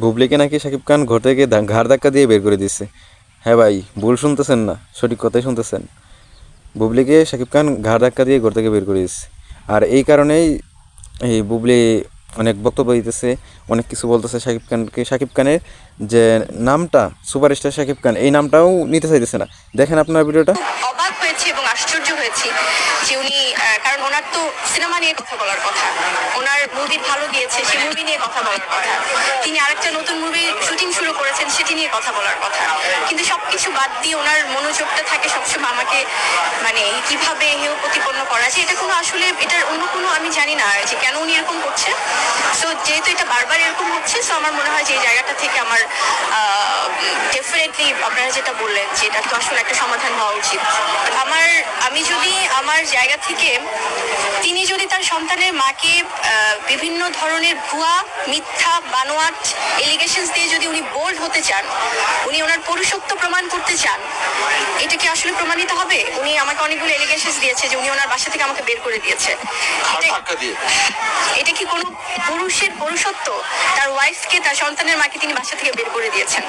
বুবলিকে নাকি শাকিব খান ঘর থেকে ঘাড় ধাক্কা দিয়ে বের করে দিচ্ছে। হ্যাঁ ভাই, ভুল শুনতেছেন না, সঠিক কথাই শুনতেছেন। বুবলিকে শাকিব খান ঘাড় ধাক্কা দিয়ে ঘর থেকে বের করে দিচ্ছে। আর এই কারণেই এই বুবলি অনেক বক্তব্য দিতেছে, অনেক কিছু বলতেছে শাকিব খানকে। শাকিব খানের যে নামটা সুপারস্টার শাকিব খান, এই নামটাও নিতে চাইতেছে না। দেখেন আপনার ভিডিওটা। অবাক হয়েছি এবং আশ্চর্য হয়েছি যে উনি, কারণ ওনার তো সিনেমা নিয়ে কথা বলার কথা, ওনার মুভি ভালো গিয়েছে, সেই মুভি নিয়ে কথা বলার কথা, তিনি আরেকটা নতুন মুভির শুটিং শুরু করেছেন, সেটি নিয়ে কথা বলার কথা। কিন্তু সবকিছু বাদ দিয়ে ওনার মনোযোগটা থাকে সবসময় আমাকে মানে কিভাবে হেয় প্রতিপন্ন করা যায়। এটা কোনো আসলে এটার অন্য কোনো আমি জানি না যে কেন উনি এরকম করছে। সো যেহেতু এটা বারবার এরকম হচ্ছে, সো আমার মনে হয় যে এই জায়গাটা থেকে আমার ডেফিনেটলি আপনারা যেটা বললেন যে এটা তো আসলে একটা সমাধান হওয়া উচিত। আমি যদি আমার জায়গা থেকে, তিনি যদি তার সন্তানের মাকে বিভিন্ন ধরনের ভুয়া মিথ্যা বানোয়াট এলিগেশনস দিয়ে যদি উনি বোল্ড হতে চান, উনি ওনার পুরুষত্ব প্রমাণ করতে চান, এটা কি আসলে প্রমাণিত হবে? উনি আমাকে অনেকগুলো এলিগেশনস দিয়েছে যে উনি ওনার বাসা থেকে আমাকে বের করে দিয়েছে। এটা কি কোনো পুরুষের পুরুষত্ব? তার ওয়াইফকে, তার সন্তানের মাকে তিনি বাসা থেকে বের করে দিয়েছেন,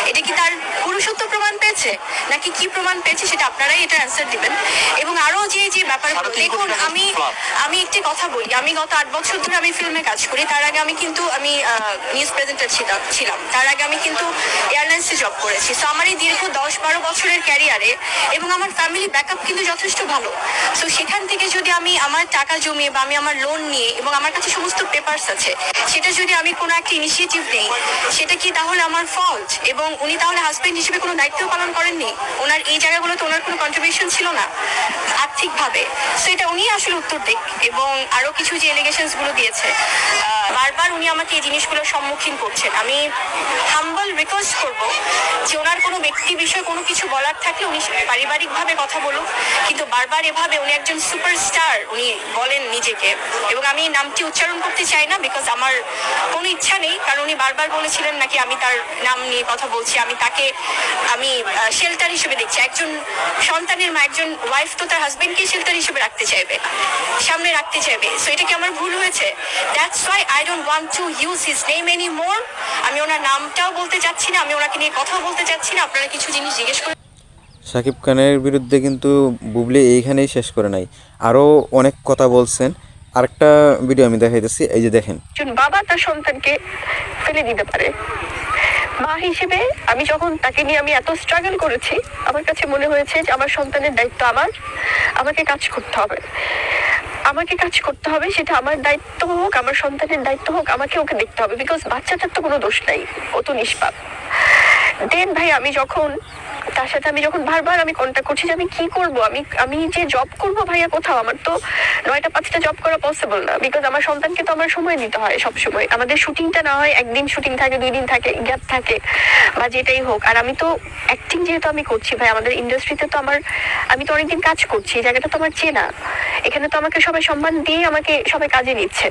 এটা কি তার পুরুষত্ব প্রমাণ পেয়েছে নাকি কি প্রমাণ পেয়েছে, সেটা আপনারাই এটা অ্যান্সার দিবেন। এবং আরো যে যে ব্যাপারগুলো, দেখুন আমি একটি কথা বলি, আমি গত 8 বছর ধরে আমি ফিল্মে কাজ করি। তার আগে আমি নিউজ প্রেজেন্টার ছিলাম। তার আগে আমি কিন্তু এয়ারলাইন্সে জব করেছি। সো আমার এই দীর্ঘ 10-12 বছরের ক্যারিয়ারে এবং আমার ফ্যামিলি ব্যাকআপ কিন্তু যথেষ্ট ভালো। সো সেখান থেকে যদি আমি আমার টাকা জমিয়ে বা আমি আমার লোন নিয়ে, এবং আমার কাছে সমস্ত পেপারস আছে, সেটা যদি আমি কোনো একটা ইনিশিয়েটিভ নেই, সেটা কি তাহলে আমার ফল্ট? এবং উনি তাহলে হাজবেন্ড হিসেবে কোনো দায়িত্ব পালন করেননি? ওনার এই জায়গাগুলোতে ওনার কোনো কন্ট্রিবিউশন ছিল না আর্থিকভাবে? সো এটা উনি আসলে উত্তর দিক। এবং আরো কিছু যে এলিগেশনস গুলো দিয়েছে, বারবার উনি আমাকে এই জিনিসগুলোর সম্মুখীন করছেন। আমি হাম্বল রিকোয়েস্ট করব যে ওনার কোনো ব্যক্তি বিষয়ে কোনো কিছু বলার থাকলে উনি পারিবারিকভাবে কথা বলুক, কিন্তু বারবার এভাবে, উনি একজন সুপারস্টার উনি বলেন নিজেকে, এবং আমি নামটি উচ্চারণ করতে চাই না বিকজ আমার কোনো ইচ্ছা নেই, কারণ উনি বারবার বলেছিলেন নাকি আমি তার নাম নিয়ে কথা বলছি, আমি শেল্টার হিসেবে দেখছি। একজন সন্তানের মা, একজন ওয়াইফ তো তার হাজবেন্ডকে শেল্টার হিসেবে রাখতে চাইবে, সামনে রাখতে চাইবে। সো এটা কি আমার ভুল হয়েছে? That's why I don't want to use his name any more. আমি ওনার নামটাও বলতে চাচ্ছি না, আমি ওনাকে নিয়ে কথাও বলতে চাচ্ছি না। আপনারা কিছু জিনিস জিজ্ঞেস করে। শাকিব খানের বিরুদ্ধে কিন্তু বুবলি এইখানেই শেষ করে নাই, আরও অনেক কথা বলছেন। আরেকটা ভিডিও আমি দেখাইতেছি, এই যে দেখেন। একজন বাবা তার সন্তানকে ফেলে দিতে পারে, মা হিসেবে আমি যখন তাকে নিয়ে আমি এত স্ট্রাগল করেছি, আমার কাছে মনে হয়েছে যে আমার সন্তানের দায়িত্ব আমাকে কাজ করতে হবে, সেটা আমার দায়িত্ব হোক, আমার সন্তানের দায়িত্ব হোক, আমাকে ওকে দেখতে হবে, বিকজ বাচ্চাটার তো কোনো দোষ নাই, ও তো নিষ্পাপ। দেন ভাই, তার সাথে আমি যখন বারবার আমি কন্ট্যাক্ট করছি যে আমি কি করব, আমি যে জব করব ভাইয়া কোথাও, আমার তো 9টা-5টা জব করা পসিবল না, বিকজ আমার সন্তানকে তো আমার সময় দিতে হয় সব সময়। আমাদের শুটিংটা না হয় একদিন শুটিং থাকে, 2 দিন থাকে, গ্যাপ থাকে, বা যেটাই হোক। আর আমি তো অ্যাক্টিং যেহেতু আমি করছি ভাই, আমাদের ইন্ডাস্ট্রিতে তো আমি তো অনেকদিন কাজ করছি, এই জায়গাটা তো আমার চেনা, এখানে তো আমাকে সবাই সম্মান দিয়ে আমাকে সবাই কাজে নিচ্ছে।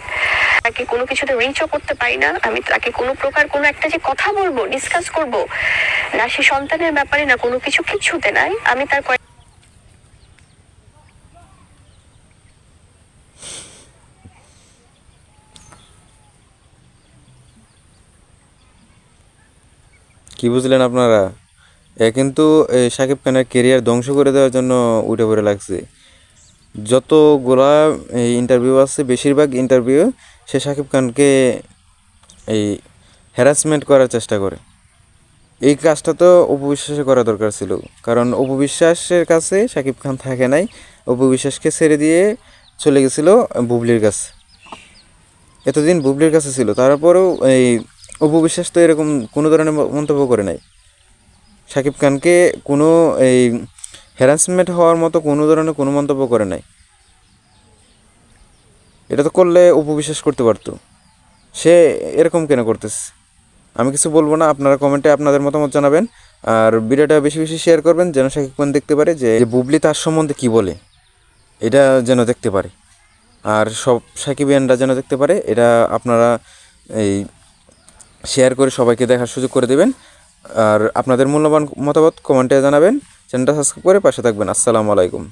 তাকে কোনো কিছুতে রিচও করতে পারি না, আমি তাকে কোনো প্রকার কোনো একটা যে কথা বলবো, ডিসকাস করব না, সে সন্তানের ব্যাপারে না, কোনো কিছুতে নাই। আমি তার কি বুঝলেন আপনারা? এ কিন্তু শাকিব খানের কেরিয়ার ধ্বংস করে দেওয়ার জন্য উঠে পড়ে লাগছে। যতগুলা ইন্টারভিউ আছে, বেশিরভাগ ইন্টারভিউ সে শাকিব খানকে এই হ্যারাসমেন্ট করার চেষ্টা করে। এই কাজটা তো অপু বিশ্বাসে করা দরকার ছিল, কারণ অপু বিশ্বাসের কাছে শাকিব খান থাকে নাই, অপু বিশ্বাসকে ছেড়ে দিয়ে চলে গেছিল বুবলির কাছে। এতদিন বুবলির কাছে ছিল, তারপরেও এই অপু বিশ্বাস তো এরকম কোনো ধরনের মন্তব্য করে নাই। শাকিব খানকে কোনো এই হ্যারাসমেন্ট হওয়ার মতো কোনো ধরনের কোনো মন্তব্য করে নাই। এটা তো করলে অপু বিশ্বাস করতে পারতো, সে এরকম কেন করতেছে? আমি কিছু বলবো না, আপনারা কমেন্টে আপনাদের মতামত জানাবেন। আর ভিডিওটা বেশি বেশি শেয়ার করবেন, যেন শাকিব খান দেখতে পারে যে বুবলি তার সম্বন্ধে কী বলে, এটা যেন দেখতে পারে। আর সব সাকিবিয়ানরা যেন দেখতে পারে, এটা আপনারা এই শেয়ার করে সবাইকে দেখার সুযোগ করে দেবেন। আর আপনাদের মূল্যবান মতামত কমেন্টে জানাবেন। চ্যানেলটা সাবস্ক্রাইব করে পাশে থাকবেন। আসসালামু আলাইকুম।